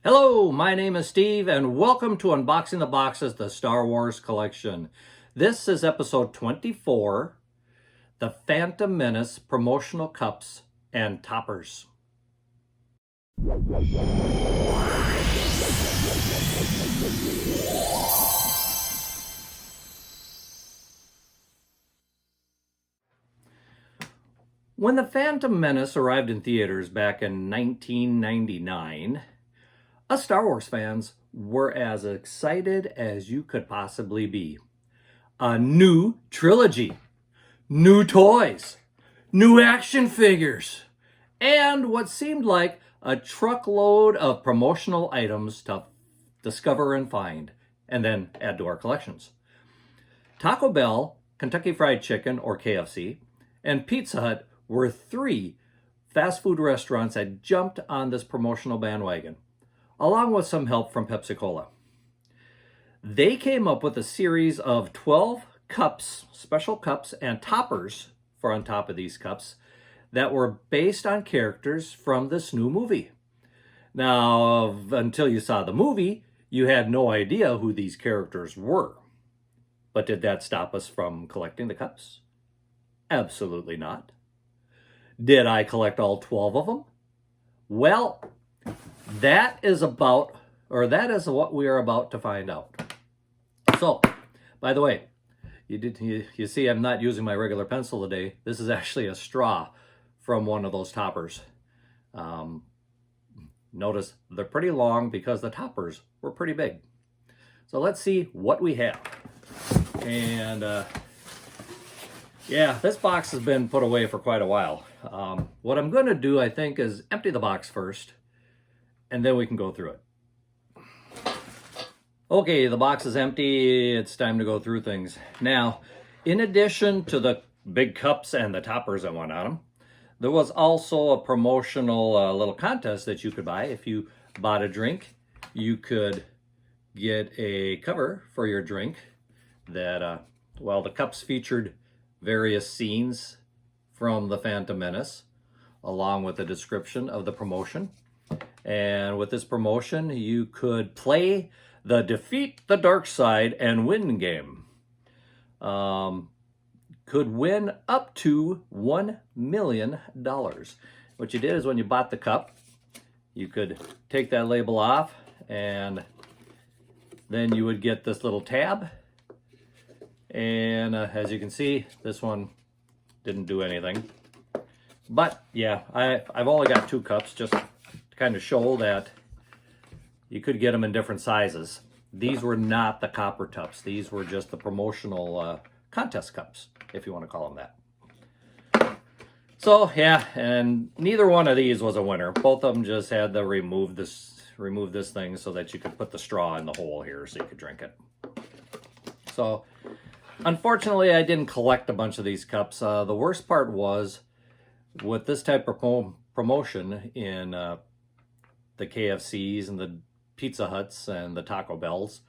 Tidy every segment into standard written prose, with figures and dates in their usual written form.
Hello, my name is Steve, and welcome to Unboxing the Boxes, the Star Wars collection. This is episode 24, the Phantom Menace promotional cups and toppers. When the Phantom Menace arrived in theaters back in 1999, us Star Wars fans were as excited as you could possibly be. A new trilogy, new toys, new action figures, and what seemed like a truckload of promotional items to discover and find, and then add to our collections. Taco Bell, Kentucky Fried Chicken, or KFC, and Pizza Hut were three fast food restaurants that jumped on this promotional bandwagon, along with some help from Pepsi Cola. They came up with a series of 12 cups, special cups, and toppers for on top of these cups that were based on characters from this new movie. Now, until you saw the movie, you had no idea who these characters were. But did that stop us from collecting the cups? Absolutely not. Did I collect all 12 of them? Well, that is what we are about to find out. So, by the way, you see I'm not using my regular pencil today. This is actually a straw from one of those toppers. Notice they're pretty long because the toppers were pretty big. So let's see what we have. And yeah, this box has been put away for quite a while. What I'm going to do, I think, is empty the box first, and then we can go through it. Okay, the box is empty. It's time to go through things. Now, in addition to the big cups and the toppers that went on them, there was also a promotional little contest that you could buy. If you bought a drink, you could get a cover for your drink that, well, the cups featured various scenes from the Phantom Menace, along with a description of the promotion. And with this promotion, you could play the Defeat the Dark Side and Win game. Could win up to $1 million. What you did is when you bought the cup, you could take that label off, and then you would get this little tab. And as you can see, this one didn't do anything. But yeah, I've only got 2 cups just to kind of show that you could get them in different sizes. These were not the copper cups. These were just the promotional contest cups, if you want to call them that. So yeah, and neither one of these was a winner. Both of them just had to remove this thing so that you could put the straw in the hole here so you could drink it. So unfortunately, I didn't collect a bunch of these cups. The worst part was with this type of promotion in the KFCs and the Pizza Huts and the Taco Bells,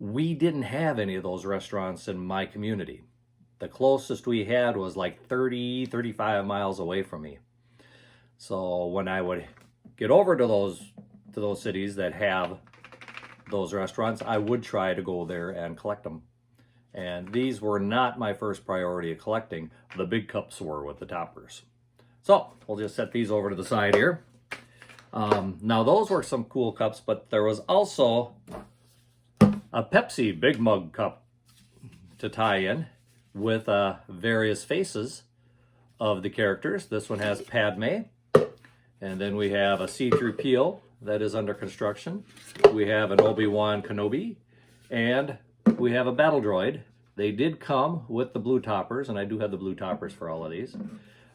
we didn't have any of those restaurants in my community. The closest we had was like 35 miles away from me. So when I would get over to those cities that have those restaurants, I would try to go there and collect them. And these were not my first priority of collecting. The big cups were with the toppers. So we'll just set these over to the side here. Now those were some cool cups, but there was also a Pepsi Big Mug cup to tie in with various faces of the characters. This one has Padme, and then we have a C-3PO that is under construction. We have an Obi-Wan Kenobi, and we have a battle droid. They did come with the blue toppers, and I do have the blue toppers for all of these.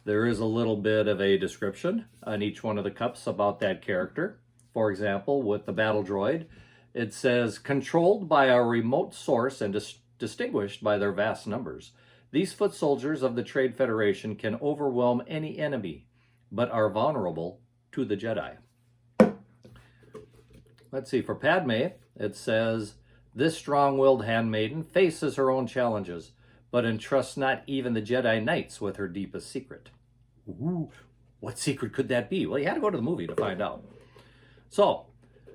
There is a little bit of a description on each one of the cups about that character. For example, with the battle droid, it says, controlled by a remote source and distinguished by their vast numbers, these foot soldiers of the Trade Federation can overwhelm any enemy, but are vulnerable to the Jedi. Let's see, for Padme, it says, this strong-willed handmaiden faces her own challenges, but entrusts not even the Jedi Knights with her deepest secret. Ooh, what secret could that be? Well, you had to go to the movie to find out. So,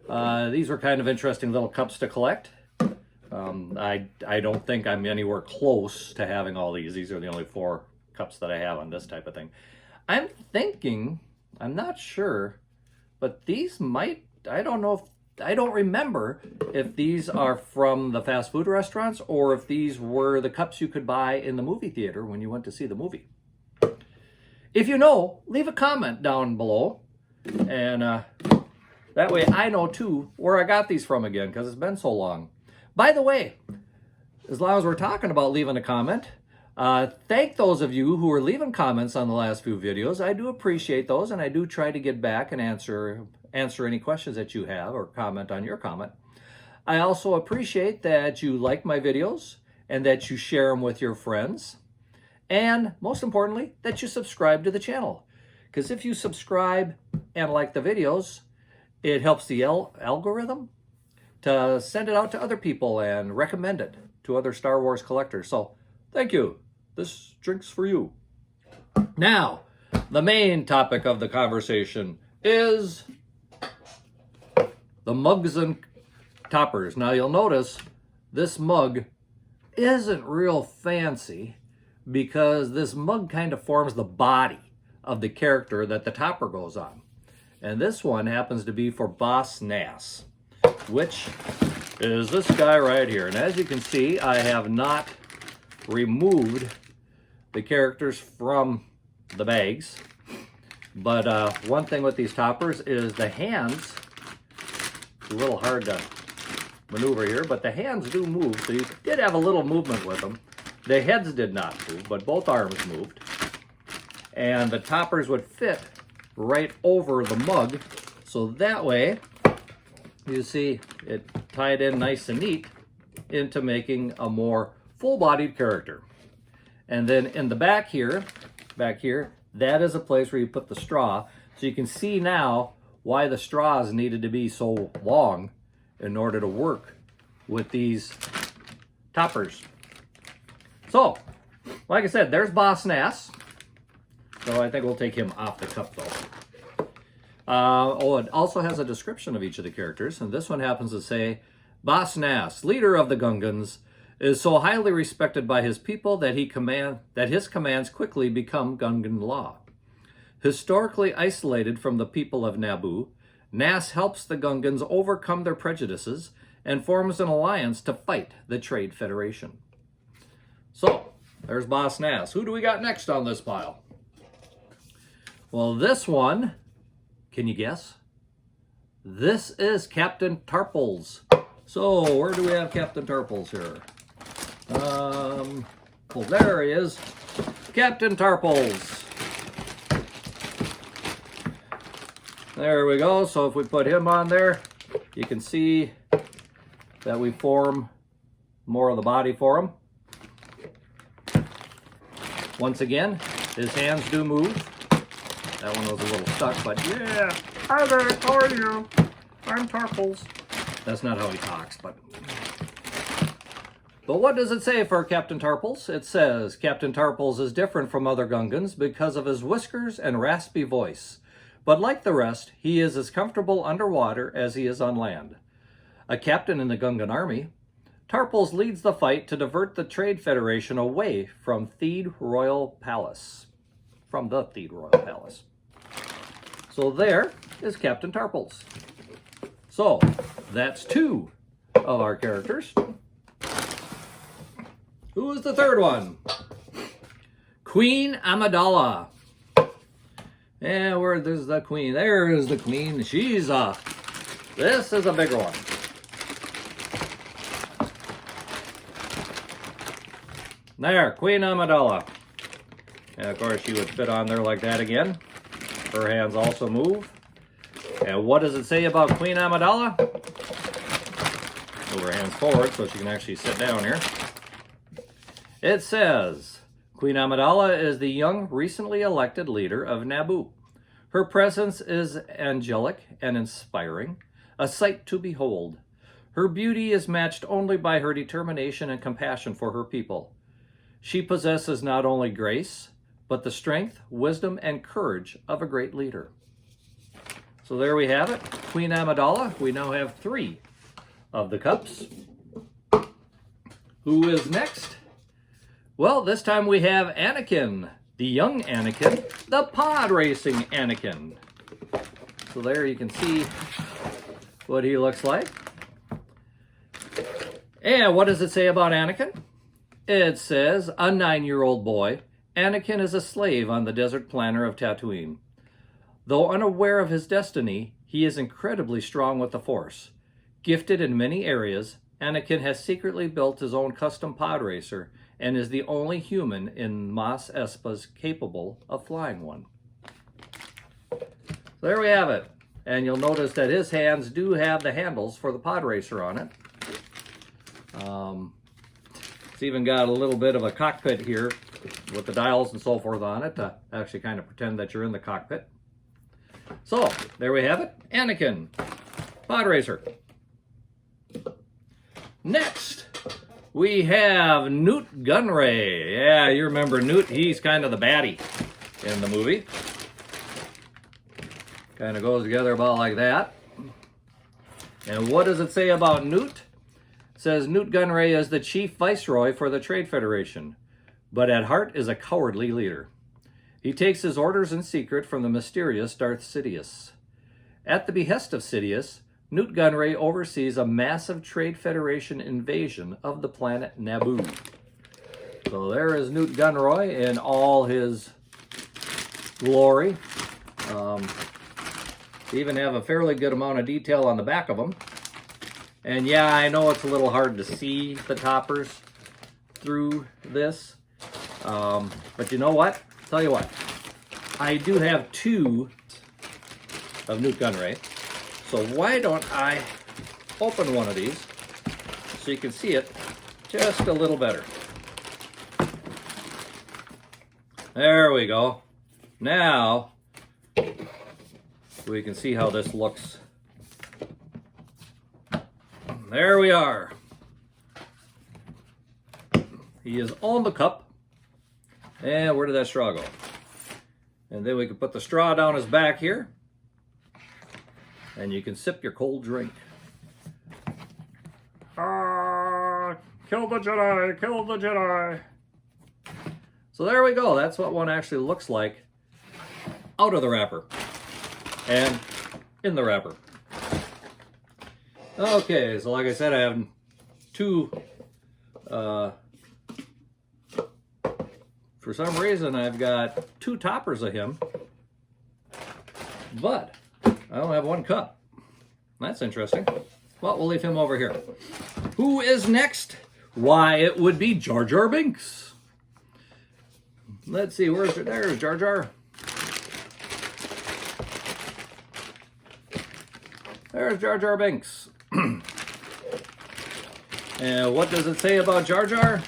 These were kind of interesting little cups to collect. I don't think I'm anywhere close to having all these. These are the only 4 cups that I have on this type of thing. I'm thinking, I'm not sure, but these might, I don't know if, I don't remember if these are from the fast food restaurants or if these were the cups you could buy in the movie theater when you went to see the movie. If you know, leave a comment down below, and that way I know too where I got these from again, because it's been so long. By the way, as long as we're talking about leaving a comment, thank those of you who are leaving comments on the last few videos. I do appreciate those, and I do try to get back and answer any questions that you have or comment on your comment. I also appreciate that you like my videos and that you share them with your friends. And most importantly, that you subscribe to the channel. Because if you subscribe and like the videos, it helps the algorithm to send it out to other people and recommend it to other Star Wars collectors. So thank you. This drink's for you. Now, the main topic of the conversation is the mugs and toppers. Now you'll notice this mug isn't real fancy because this mug kind of forms the body of the character that the topper goes on. And this one happens to be for Boss Nass, which is this guy right here. And as you can see, I have not removed the characters from the bags. But one thing with these toppers is the hands, it's a little hard to maneuver here, but the hands do move. So you did have a little movement with them. The heads did not move, but both arms moved. And the toppers would fit right over the mug. So that way, you see it tied in nice and neat into making a more full-bodied character. And then in the back here, that is a place where you put the straw. So you can see now why the straws needed to be so long in order to work with these toppers. So, like I said, there's Boss Nass. So I think we'll take him off the cup though. It also has a description of each of the characters, and this one happens to say, Boss Nass, leader of the Gungans, is so highly respected by his people that his commands quickly become Gungan law. Historically isolated from the people of Naboo, Nass helps the Gungans overcome their prejudices and forms an alliance to fight the Trade Federation. So, there's Boss Nass. Who do we got next on this pile? Well, this one, can you guess? This is Captain Tarpals. So, where do we have Captain Tarpals here? Well, there he is. Captain Tarpals. There we go. So if we put him on there, you can see that we form more of the body for him. Once again, his hands do move. That one was a little stuck, but yeah. Hi there, how are you? I'm Tarpals. That's not how he talks, but what does it say for Captain Tarpals? It says, Captain Tarpals is different from other Gungans because of his whiskers and raspy voice. But like the rest, he is as comfortable underwater as he is on land. A captain in the Gungan army, Tarpals leads the fight to divert the Trade Federation away from Theed Royal Palace. From the Theed Royal Palace. So there is Captain Tarpals. So, that's 2 of our characters. Who is the third one? Queen Amidala. Yeah, there's the queen. There is the queen. This is a bigger one. There, Queen Amidala. And of course she would fit on there like that again. Her hands also move. And what does it say about Queen Amidala? Move her hands forward so she can actually sit down here. It says, Queen Amidala is the young, recently elected leader of Naboo. Her presence is angelic and inspiring, a sight to behold. Her beauty is matched only by her determination and compassion for her people. She possesses not only grace, but the strength, wisdom, and courage of a great leader. So there we have it. Queen Amidala. We now have 3 of the cups. Who is next? Well, this time we have Anakin, the young Anakin, the pod racing Anakin. So there you can see what he looks like. And what does it say about Anakin? It says, a 9-year-old boy, Anakin is a slave on the desert planet of Tatooine. Though unaware of his destiny, he is incredibly strong with the Force. Gifted in many areas, Anakin has secretly built his own custom pod racer and is the only human in Mos Espa's capable of flying one. So there we have it. And you'll notice that his hands do have the handles for the pod racer on it. It's even got a little bit of a cockpit here with the dials and so forth on it to actually kind of pretend that you're in the cockpit. So, there we have it. Anakin, pod racer. Next, we have Newt Gunray. Yeah, you remember Newt. He's kind of the baddie in the movie. Kind of goes together about like that. And what does it say about Newt? It says Newt Gunray is the chief viceroy for the Trade Federation, but at heart is a cowardly leader. He takes his orders in secret from the mysterious Darth Sidious. At the behest of Sidious, Newt Gunray oversees a massive Trade Federation invasion of the planet Naboo. So there is Newt Gunray in all his glory. They even have a fairly good amount of detail on the back of them. And yeah, I know it's a little hard to see the toppers through this. But you know what? Tell you what. I do have 2 of Newt Gunray. So why don't I open one of these so you can see it just a little better. There we go. Now we can see how this looks. There we are. He is on the cup. And where did that straw go? And then we can put the straw down his back here. And you can sip your cold drink. Kill the Jedi! Kill the Jedi! So there we go. That's what one actually looks like out of the wrapper. And in the wrapper. Okay, so like I said, I have 2. For some reason, I've got 2 toppers of him. But I don't have 1 cup. That's interesting. Well, we'll leave him over here. Who is next? Why, it would be Jar Jar Binks. Let's see, there's Jar Jar. There's Jar Jar Binks. And what does it say about Jar Jar?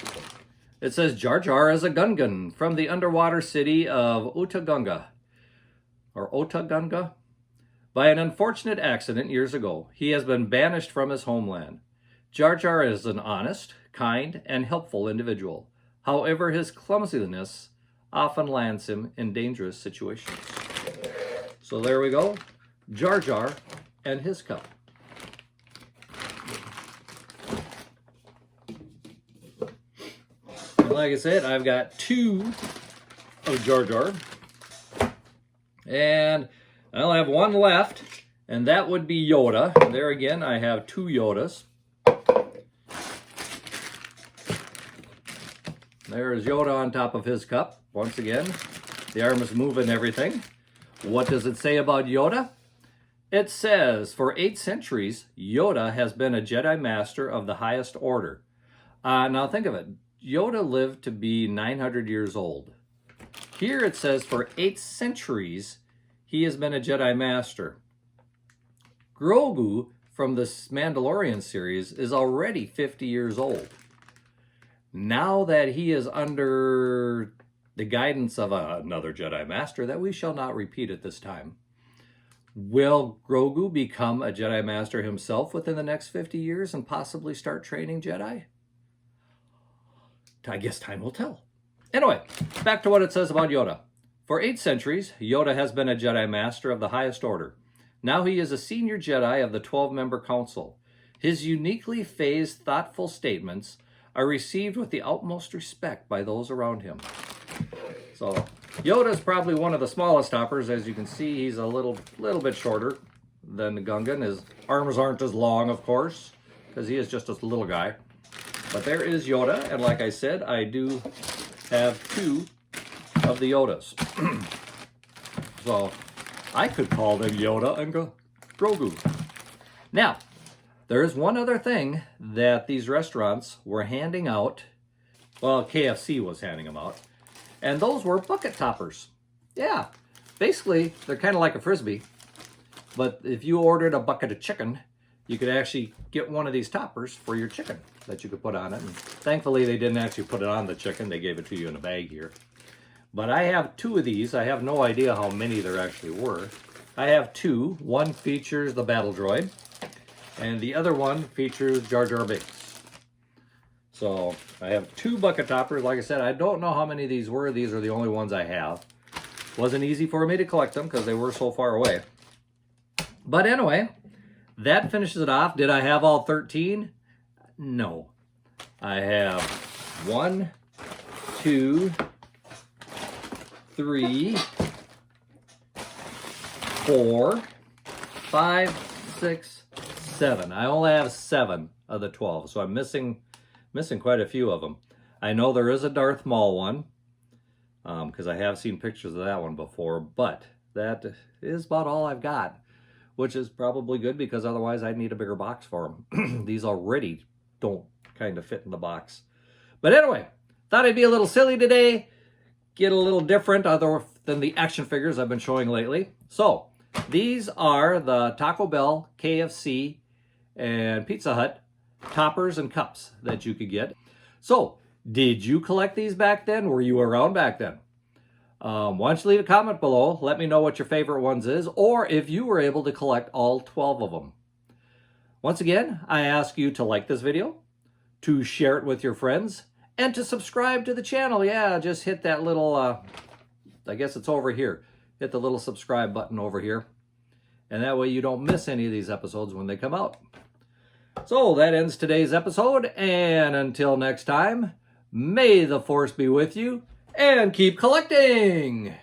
It says Jar Jar is a Gungan from the underwater city of Otogunga. Or Otogunga? By an unfortunate accident years ago, he has been banished from his homeland. Jar Jar is an honest, kind, and helpful individual. However, his clumsiness often lands him in dangerous situations. So there we go. Jar Jar and his cup. And like I said, I've got 2 of Jar Jar. And I only have 1 left, and that would be Yoda. And there again, I have 2 Yodas. There's Yoda on top of his cup. Once again, the arm is moving everything. What does it say about Yoda? It says, for 8 centuries, Yoda has been a Jedi Master of the highest order. Now think of it. Yoda lived to be 900 years old. Here it says, for 8 centuries, he has been a Jedi Master. Grogu, from the Mandalorian series, is already 50 years old. Now that he is under the guidance of another Jedi Master that we shall not repeat at this time, will Grogu become a Jedi Master himself within the next 50 years and possibly start training Jedi? I guess time will tell. Anyway, back to what it says about Yoda. For 8 centuries, Yoda has been a Jedi Master of the highest order. Now he is a senior Jedi of the 12-member council. His uniquely phased, thoughtful statements are received with the utmost respect by those around him. So Yoda is probably one of the smallest toppers. As you can see, he's a little bit shorter than the Gungan. His arms aren't as long, of course, because he is just a little guy. But there is Yoda, and like I said, I do have 2 of the Yodas. So I could call them Yoda and Grogu. Now, there is one other thing that these restaurants were handing out. Well, KFC was handing them out. And those were bucket toppers. Yeah, basically, they're kind of like a Frisbee. But if you ordered a bucket of chicken, you could actually get one of these toppers for your chicken that you could put on it. And thankfully, they didn't actually put it on the chicken. They gave it to you in a bag here. But I have 2 of these. I have no idea how many there actually were. I have 2. One features the battle droid, and the other one features Jar Jar Binks. So I have 2 bucket toppers. Like I said, I don't know how many of these were. These are the only ones I have. Wasn't easy for me to collect them because they were so far away. But anyway, that finishes it off. Did I have all 13? No. I have 1, 2, 3, 4, 5, 6, 7. I only have 7 of the 12, so I'm missing quite a few of them. I know there is a Darth Maul one, because I have seen pictures of that one before, but that is about all I've got, which is probably good because otherwise I'd need a bigger box for them. These already don't kind of fit in the box. But anyway, thought I'd be a little silly today, get a little different other than the action figures I've been showing lately. So these are the Taco Bell, KFC, and Pizza Hut toppers and cups that you could get. So did you collect these back then? Were you around back then? Why don't you leave a comment below. Let me know what your favorite ones is, or if you were able to collect all 12 of them. Once again, I ask you to like this video, to share it with your friends, and to subscribe to the channel. Yeah, just hit that little, I guess it's over here. Hit the little subscribe button over here. And that way you don't miss any of these episodes when they come out. So that ends today's episode. And until next time, may the Force be with you and keep collecting.